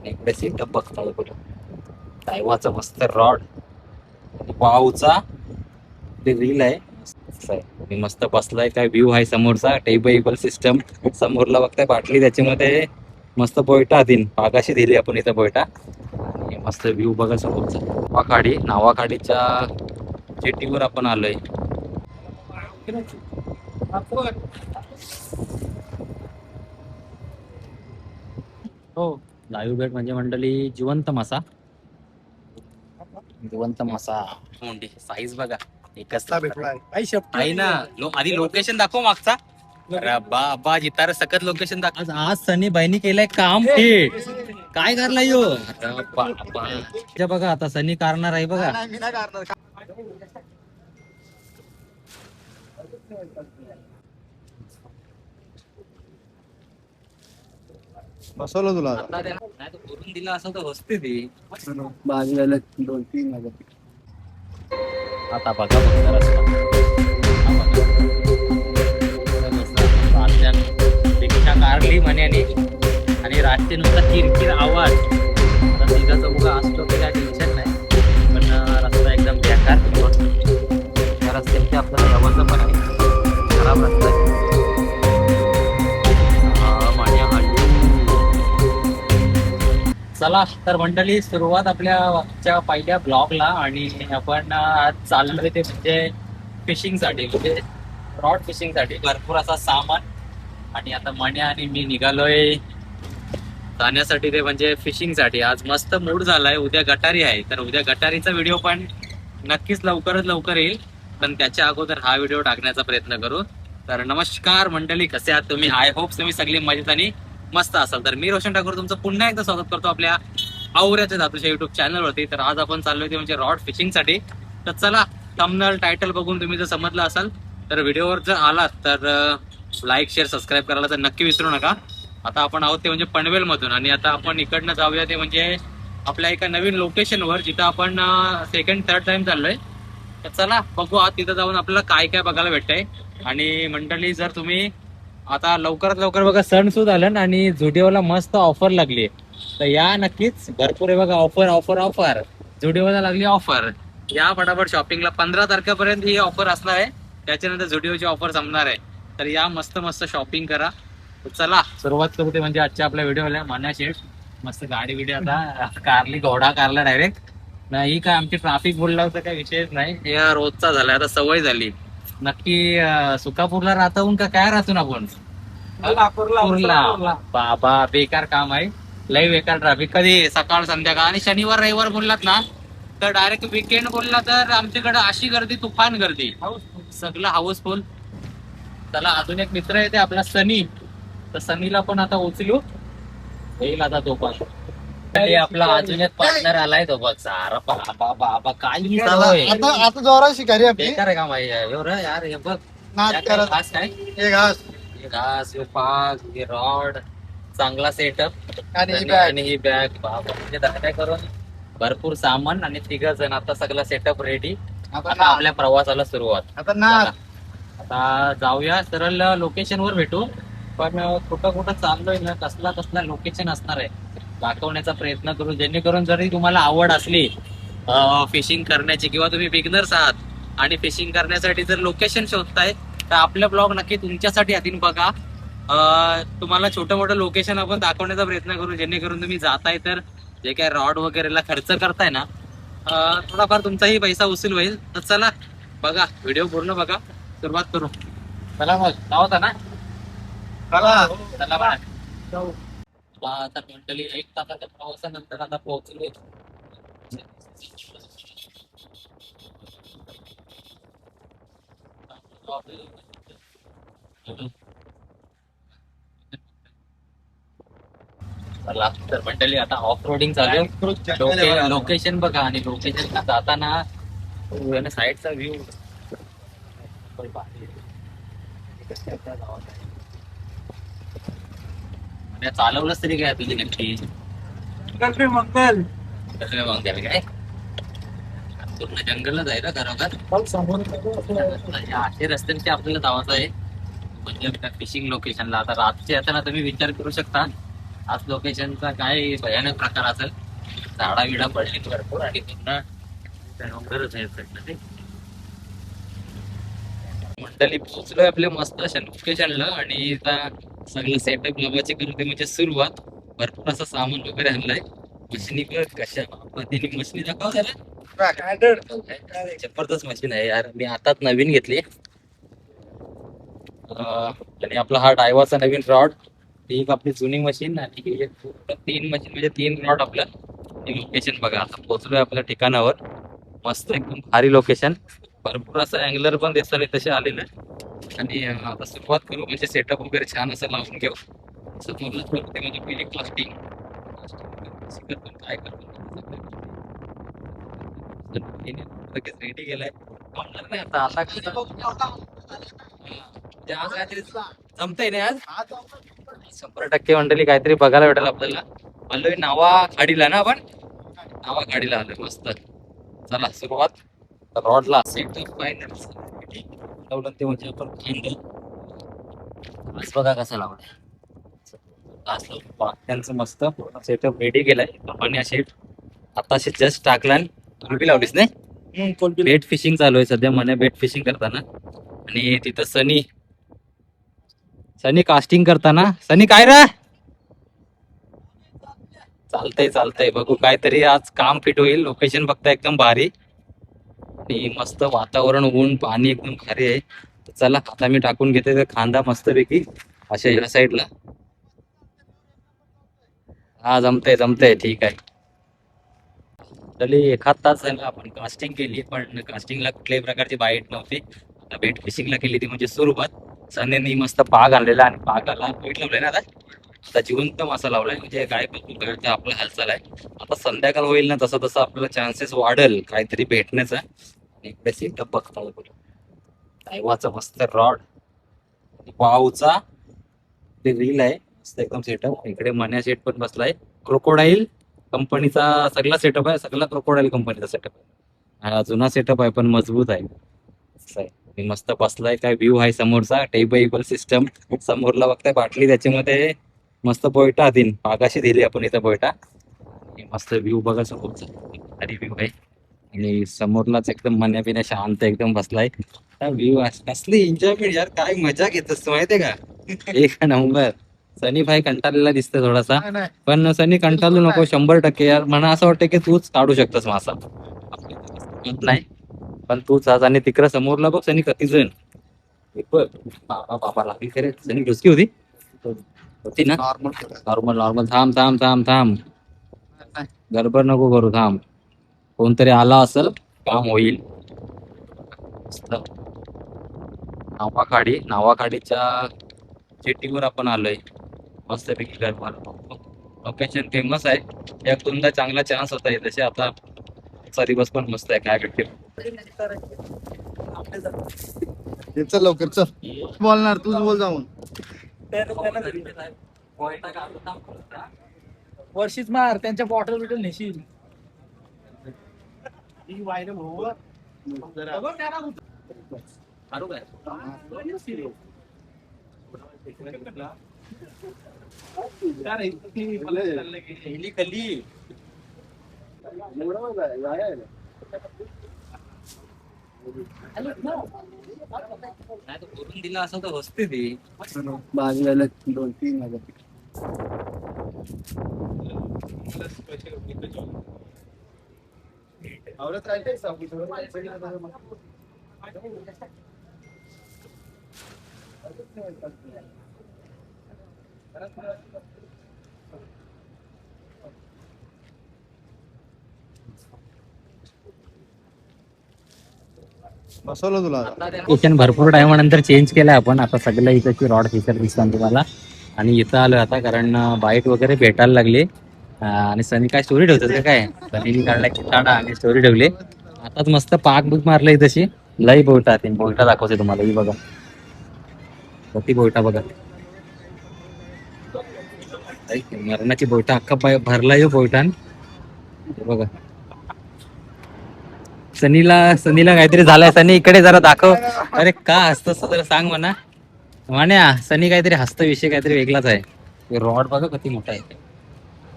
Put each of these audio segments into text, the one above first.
इकडे सेटअप बघताय बघा, डायवाचा मस्त रॉड आणि वावचा रील आहे. मस्त आहे. मी मस्त बसलाय, काय व्ह्यू आहे समोरचा, टेबल सिस्टम समोरला बघताय, बाटली त्याच्यामध्ये मस्त बोयटा दिन पागाशी दिली आपण इथं बोयटा. आणि मस्त व्ह्यू बघा समोरचा, नावाखाडीच्या जेटीवर आपण आलोय. हो, लाईव्ह बेट म्हणजे मंडळी जिवंत मासा. जिवंत मासा मोंडी साईज बघा एकच आहे ना. आधी लोकेशन दाखव मागचा. अरे बा जितार सकत लोकेशन दाखव. आज सनी बाईनी केलंय काम फिट. काय करला यो बघा, आता सनी करणार आहे बघा. बसवलं तुला नाही तर करून दिला असं तर बसते ती. बाजूला 2-3 आता बघा फक्त रस्ता. रिक्षा कारली म्हण्याने आणि रात्रीनुसार किरकिर आवाज. आता तिघाचा मुगा असतो तर काय टेन्शन नाही, पण रस्ता एकदम बेकार. त्या रस्त्याने आपल्याला यावंचं पण आहे, खराब रस्ता आहे. चला तर मंडळी, सुरुवात आपल्या पहिल्या ब्लॉगला. आणि आपण आज चाललोय ते म्हणजे फिशिंगसाठी, म्हणजे रॉड फिशिंगसाठी. भरपूर असा सामान. आणि आता मण्या आणि मी निघालोय जाण्यासाठी, ते म्हणजे फिशिंगसाठी. आज मस्त मूड झालाय. उद्या गटारी आहे, तर उद्या गटारीचा व्हिडिओ पण नक्कीच लवकरच लवकर येईल, पण त्याच्या अगोदर हा व्हिडिओ टाकण्याचा प्रयत्न करू. तर नमस्कार मंडळी, कसे आहात तुम्ही? आय होप तुम्ही सगळी मजेत आणि मस्त असाल. तर मी रोशन ठाकूर तुमचं पुन्हा एकदा स्वागत करतो आपल्या आवऱ्याच्या धातूच्या युट्यूब चॅनलवरती. तर आज आपण चाललोय ते म्हणजे रॉड फिशिंगसाठी. तर चला, थंबनेल टायटल बघून तुम्ही जर समजलं असाल तर व्हिडिओवर जर आलात तर लाईक शेअर सबस्क्राईब करायला तर नक्की विसरू नका. आता आपण आहोत ते म्हणजे पनवेल मधून, आणि आता आपण इकडनं जाऊया ते म्हणजे आपल्या एका नवीन लोकेशनवर, जिथं आपण सेकंड थर्ड टाइम चाललोय. तर चला बघू आत तिथं जाऊन आपल्याला काय काय बघायला भेटतंय. आणि मंडळी, जर तुम्ही आता लवकरात लवकर बघा, सण सुद्धा आलं ना आणि झुडिओला मस्त ऑफर लागली, तर या नक्कीच. भरपूर आहे बघा ऑफर ऑफर ऑफर. झुडिओला लागली ऑफर, या फटाफट शॉपिंगला. 15 तारखेपर्यंत ही ऑफर असणार आहे, त्याच्यानंतर झुडिओची ऑफर संपणार आहे. तर या मस्त मस्त शॉपिंग करा. चला सुरुवात करू ते म्हणजे आजच्या आपल्या व्हिडिओला. मान्या शेठ मस्त गाडी बिडी आता कारली, घोडा कारला डायरेक्ट. नाही काय आमची ट्रॅफिक बोलला होता, काही विषयच नाही. या रोजचा झालाय, आता सवय झाली. नक्की सुकापूरला राहता का काय राहतो आपण? बाबा बेकार काम आहे, लय बेकार ट्रॅफिक. कधी सकाळ संध्याकाळ. आणि शनिवार रविवार बोललात ना तर डायरेक्ट वीकेंड बोलला तर आमच्याकडे अशी गर्दी, तुफान गर्दी, सगळं हाऊसफुल. चला, अजून एक मित्र आहे ते आपला सनी. तर सनीला पण आता उचलू, येईल आता तो पण. आपला अजून एक पार्टनर आलाय तो बघ. सारा बाबा बाबा काय आता जोरा शिकारी आपली बेकार आहे काम आहे यार. हे बघ घास काय, हे घास घास, पाक, रॉड, चांगला सेटअप आणि ही बॅग. बाबा म्हणजे काय करून भरपूर सामान आणि 3 जण. आता सगळा सेटअप रेडी. आता आपल्या प्रवासाला सुरुवात. आता जाऊया सरळ लोकेशन वर भेटू. पण कुठं कुठं चाललोय ना, कसला कसला लोकेशन असणार आहे दाखवण्याचा प्रयत्न करू, जेणेकरून जरी तुम्हाला आवड असली फिशिंग करण्याची, किंवा तुम्ही बिगनर्स आहात आणि फिशिंग करण्यासाठी जर लोकेशन शोधताय, तर आपले ब्लॉग नक्की तुमच्यासाठी आधी बघा. तुम्हाला छोटं मोठं लोकेशन आपण दाखवण्याचा प्रयत्न करू, जेणेकरून तुम्ही जाताय तर जे काय रॉड वगैरेला खर्च करताय ना, थोडाफार तुमचाही पैसा वसूल होईल. तर चला बघा, व्हिडिओ पूर्ण बघा, सुरुवात करू. चला मग होता ना, चला बघा. आता मंडळी 1 तासाच्या प्रवासानंतर आता पोहोचले. चला तर मंडळी, आता ऑफ रोडिंग चालू. लोकेशन बघा, आणि लोकेशन जाताना साईडचा व्ह्यू चालवलंच तरी काय तुझी नक्की मंगल काय पूर्ण जंगलच आहे ना खरोखर. असे रस्त्यांची आपल्याला जावायचं आहे म्हणजे फिशिंग लोकेशनला. आता रातचे येताना तुम्ही विचार करू शकता आज लोकेशनचा काय भयानक प्रकार असेल. झाडा विडा पडली भरपूर आणि पुन्हा डोंगरच आहे साईडला ते. मंडळी पोहोचलोय आपल्या मस्त अशा लोकेशनला आणि आता सगळं सेटअप लावायची करते म्हणजे सुरुवात. भरपूर असं सामान वगैरे आणलंय. मशिनी बघ कशा पद्धतीने मशिनी दाखव जरा. जबरदस्त मशीन आहे यार, मी आताच नवीन घेतली. आणि आपला हा डायवाचा नवीन रॉड, ही एक आपली जुनी मशीन आणि ही एक तीन मशीन म्हणजे 3 रॉड आपलं. लोकेशन बघा, आता पोहोचलोय आपल्या ठिकाणावर. मस्त एकदम भारी लोकेशन. भरपूर असं अँगलर पण दिसताना तसे आलेलं आहे. आणि आता सुरुवात करू म्हणजे सेटअप वगैरे छान असं लावून घेऊ. समोरच करते म्हणजे पहिली प्लास्टिक काय लगेच रेडी केलाय. नाही आता आता आज काहीतरी जमतंय नाही आज 100% मंडळी काहीतरी बघायला भेटेल आपल्याला. आलोय नावा खाडीला ना आपण, नावा खाडीला आलोय मस्त. चला सुरुवात. रॉडला सेटअप फायनल लावलं ते म्हणजे आपण आज बघा कसं लावलंय. त्यांचं मस्त सेटअप रेडी केलाय आपण. शेट आता जस्ट टाकला. कुलबी लावलीस नाही. बेट फिशिंग चालू आहे सध्या, म्हणे बेट फिशिंग करताना. आणि तिथं सनी सनी कास्टिंग करताना. सनी काय रे, चालतंय चालतंय बघू काहीतरी आज काम फिट होईल. लोकेशन बघता एकदम भारी आणि मस्त वातावरण, ऊन पाणी एकदम भारी आहे. चला आता मी टाकून घेते खांदा मस्तपैकी अशा या साईडला. हा जमतंय जमतंय ठीक आहे. तरी एखाद तास झाला आपण कास्टिंग केली, पण कास्टिंगला कुठल्याही प्रकारची बाईट नव्हती. आता बेट फिशिंगला केली ती म्हणजे सुरुवात. सनीने मस्त पाग आणलेला आणि पागाला बेट लावलाय ना. आता जिवंत मासा लावलाय म्हणजे काय करतो आपला हालचाल आहे. आता संध्याकाळ होईल ना तसं तसं आपल्याला चान्सेस वाढेल काहीतरी भेटण्याचा. इकडे सेटअप बघता डायवाचा मस्त रॉड, वावचा ते रील आहे मस्त एकदम सेटअप. इकडे मन्या सेट पण बसलाय. क्रोकोडाईल कंपनीचा सगळा सेटअप आहे, सगळा क्रोकोडाईल कंपनीचा सेटअप आहे. हा जुना सेटअप आहे पण मजबूत आहे. असं आहे. आणि मस्त बसलाय. काय व्ह्यू आहे समोरचा, टेबल सिस्टम समोरला बघताय बाटली, त्याच्यामध्ये मस्त बोयटा दिन पागाशी दिली आपण इथं बोयटा. मस्त व्ह्यू बघा समोरचा, भारी व्ह्यू आहे. आणि समोरलाच एकदम मन्या पिण्या शांत एकदम बसलाय. व्ह्यू असली एन्जॉयमेंट यार, काय मजा घेत असतो माहितीये का. एक नंबर. सनी भाई कंटाळलेला दिसतोय थोडासा, पण सनी कंटाळू नको 100% यार. मला असं वाटतं की तूच काढू शकतोस मासा, नाही पण तूच आज. आणि तिकडे समोरला बघ सनी किती जण. बाबा बाबा लागली खरे. सनी घुसकी होती होती ना. Normal normal. थांब थांब थांब थांब, गडबड नको करू, थांब. कोणतरी आला असेल, काम होईल. नावाखाडीच्या जेटीवर आपण आलोय मस्तपैकी. लोकेशन फेमस आहे. एक दोनदा चांगला चान्स होता आहे तसे. आता दिवस पण मस्त आहे. काय भेटते चल लवकर चल. बोलणार तूच बोल जाऊन. वर्षीच मार त्यांच्या बॉटल बिटल नेशील. नाही तर करून दिला असं तर होते ती. बाजूला 2-3 हजार. आवडत राहते बसवलं तुला. लोकेशन भरपूर टायमानंतर चेंज केलाय आपण. आता सगळं इकडची रॉड फिशर दिसतात तुम्हाला. आणि इथं आलोय आता कारण बाईट वगैरे भेटायला लागली. आणि सनी काय स्टोरी ठेवतात का काय. सनीने काढला की काढा आणि स्टोरी ठेवली. आताच मस्त पाक बुक मारलंय तशी. लई बोयटा बोयटा दाखवते तुम्हाला. ही बघा किती बोयटा बघा. मरणाची बोयटा अख्खा भरलाय बोयटान बघा. सनीला काहीतरी झालंय. सनी इकडे जरा दाखव. अरे का हसतोस जरा सांग म्हणा. म्हण्या सनी काहीतरी हसतो, विषय काहीतरी वेगळाच आहे. रॉड बघा किती मोठा आहे.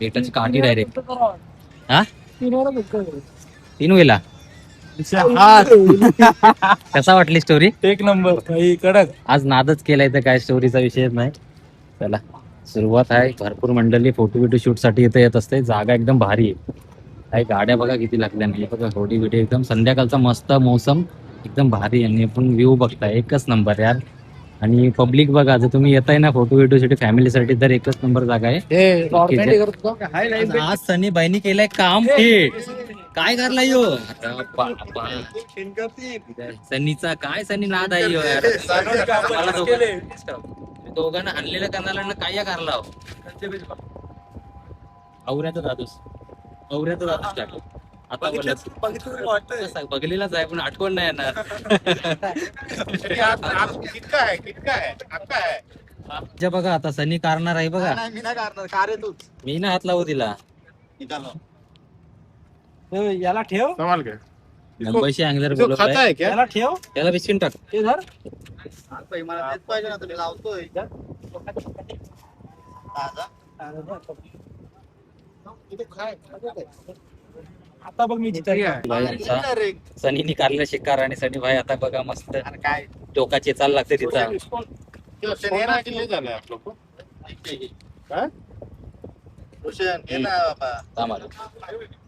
बेटाची काठी डायरेक्ट. हा 3 वेळा. कसा वाटली स्टोरी? एक नंबर काही कडक. आज नादच केलाय तर काय स्टोरीचा विषयच नाही. चला सुरुवात आहे. भरपूर मंडळी फोटो बिटो शूट साठी इथे येत असते. जागा एकदम भारी आहे. काही गाड्या बघा किती लागल्या नाही बघा. फोटो बिटो एकदम संध्याकाळचा मस्त मोसम एकदम भारी. आणि आपण व्ह्यू बघताय एकच नंबर यार. आणि पब्लिक बघा जर तुम्ही येताय ना फोटो बिटो साठी फॅमिलीसाठी तर एकच नंबर जागा आहे. आज सनी बाईनी केलंय काम हे. काय करला यो अरे बापा. सनीचा काय सनी नाद आहे यो यार. मला दोघांना आणलेल्या कनालांना काय या करला हो? औऱ्यात जातोस. औऱ्यात जातोस टाकलं. आता बघलेलाच आहे पण आठवण नाही येणार. जे बघा आता सनी कारणार आहे बघा. मी नाही करणार कार आहे तूच मी ना हात लावू दिला. याला ठेव. कमाल काय मुंबईशी अँगलर तो खाता बोलवलाय. है क्या याला ठेव. त्याला बिस्किट टाक. ते धर. मला तेच पाहिजे ना तुम्ही लावतोय आता बघ मी जिथे भाई आमचा सनीनी कारला शिकार आणि सनी भाई आता बघा मस्त काय टोकाची चाल लागते तिचा.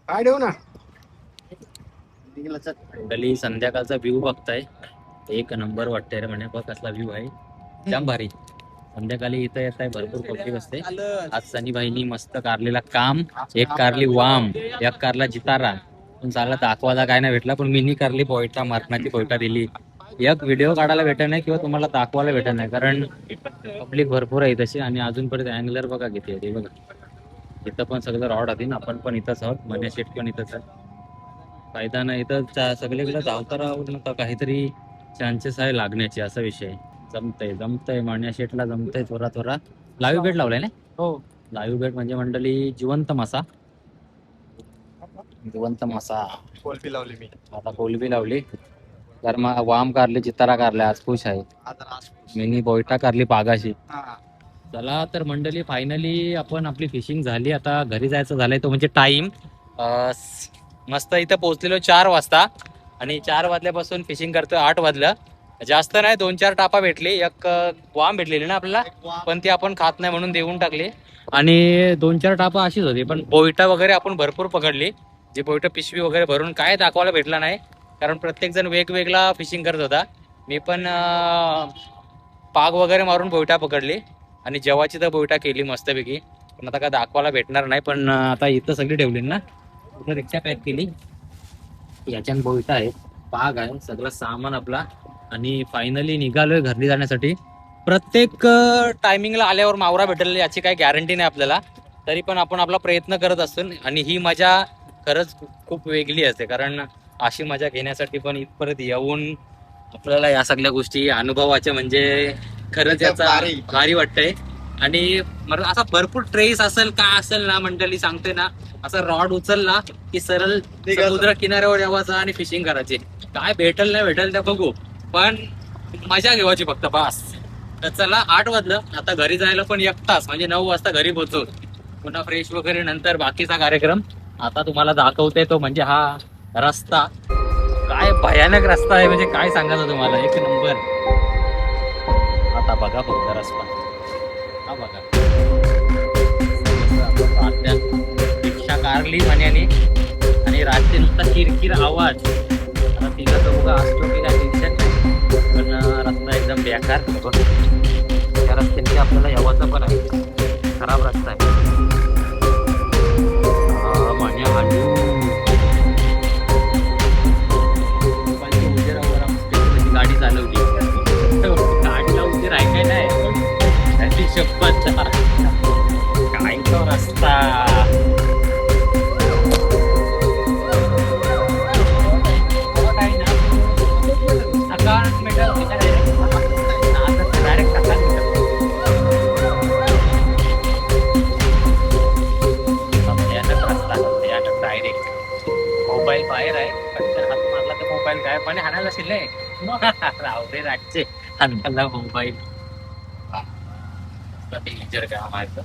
काय देऊ ना मंडळी संध्याकाळचा व्ह्यू बघताय एक नंबर वाटतंय रे म्हणे. बघ कसला व्ह्यू आहे जाम भारी. संध्याकाळी इथं येत आहे भरपूर पब्लिक असते. आज सनी भाईनी मस्त कारलेला काम. एक कारली वाम एक कारला जितारा. पण चांगला दाखवायला काय नाही भेटला पण मीनी कारली पोयटा मरणाची पोयटा दिली. एक व्हिडिओ काढायला भेटत नाही किंवा तुम्हाला दाखवायला भेटत नाही कारण पब्लिक भरपूर आहे तशी. आणि अजूनपर्यंत अँगलर बघा किती आहे ते बघा. इथं पण सगळं रॉड होती. आपण पण इथंच आहोत. मन्या शेट पण इथंच आहे. फायदा नाही इथं सगळीकडे धावता राहून काहीतरी चान्सेस आहे लागण्याचे असा विषय. जमतंय मान्या शेटला जमतंय थोडा लाईव्ह बेट लावलाय ना. हो लाईव्ह बेट म्हणजे मंडळी जिवंत मासा. जिवंत मासा कोलपी लावली मी आता कोलबी लावली. तर मग वाम कारली चितारा कारल्या आज खुश आहे. मिनी बोयटा कारली पागाशी. चला तर मंडळी फायनली आपण आपली फिशिंग झाली. आता घरी जायचं झालंय तो म्हणजे टाइम. मस्त इथं पोहोचलेलो 4 वाजता आणि 4 वाजल्यापासून फिशिंग करतोय 8 वाजलं. जास्त नाही 2-4 टापा भेटली. एक वाम भेटलेली ना आपल्याला पण ती आपण खात नाही म्हणून देऊन टाकली. आणि 2-4 टापा अशीच होती पण बोयटा वगैरे आपण भरपूर पकडली. जी बोयटा पिशवी वगैरे भरून काय दाखवायला भेटला नाही कारण प्रत्येक जण वेगवेगळा फिशिंग करत होता. मी पण पाग वगैरे मारून बोयटा पकडली आणि जेवाची तर बोयटा केली मस्तपैकी. पण आता काय दाखवायला भेटणार नाही. पण आता इथं सगळी ठेवली ना पूर्ण रिक्षा पॅक केली. याच्यात बोयटा आहे पाग आहे सगळं सामान आपला. आणि फायनली निघालोय घरी जाण्यासाठी. प्रत्येक टायमिंगला आल्यावर मावरा भेटेल याची काही गॅरंटी नाही आपल्याला. तरी पण आपण आपला प्रयत्न करत असतो. आणि ही मजा खरंच खूप वेगळी असते कारण अशी मजा घेण्यासाठी पण इथपर्यंत येऊन आपल्याला या सगळ्या गोष्टी अनुभवाच्या म्हणजे खरंच याचा भारी वाटतंय. आणि असा भरपूर ट्रेस असेल काय असेल ना मंडळी सांगते ना असा रॉड उचलला की सरळ समुद्र किनाऱ्यावर यावाचा आणि फिशिंग करायची. काय भेटल नाही भेटल त्या बघू पण मजा घेवायची फक्त बस. तर चला 8 वाजलं आता घरी जायला पण 1 तास म्हणजे 9 वाजता घरी पोहोचू. पुन्हा फ्रेश वगैरे नंतर बाकीचा कार्यक्रम आता तुम्हाला दाखवते. तो म्हणजे हा रस्ता काय भयानक रस्ता आहे म्हणजे काय सांगायचं तुम्हाला. एक नंबर. आता बघा फक्त रस्ता हा बघा. रिक्षा कारली म्हण्याने आणि रात्री नुसता किरकिर आवाज. आता तिला तर बघा असतो की काय टेन्शन नाही पण रस्ता एकदम बेकार. त्या रस्त्याने आपल्याला यावाचं पण आहे. खराब रस्ता आहे. म्हण्या हांडू गाडी चालवली. गाडीला उशीर आहे काय नाही त्याची शपथ. काय तो रस्ता मोबाईल बाहेर आहे पण हात मारला तर मोबाईल काय पण हाणायला शिल्लक रावरे रातचे हाणायला मोबाईल. डेंजर काम आहे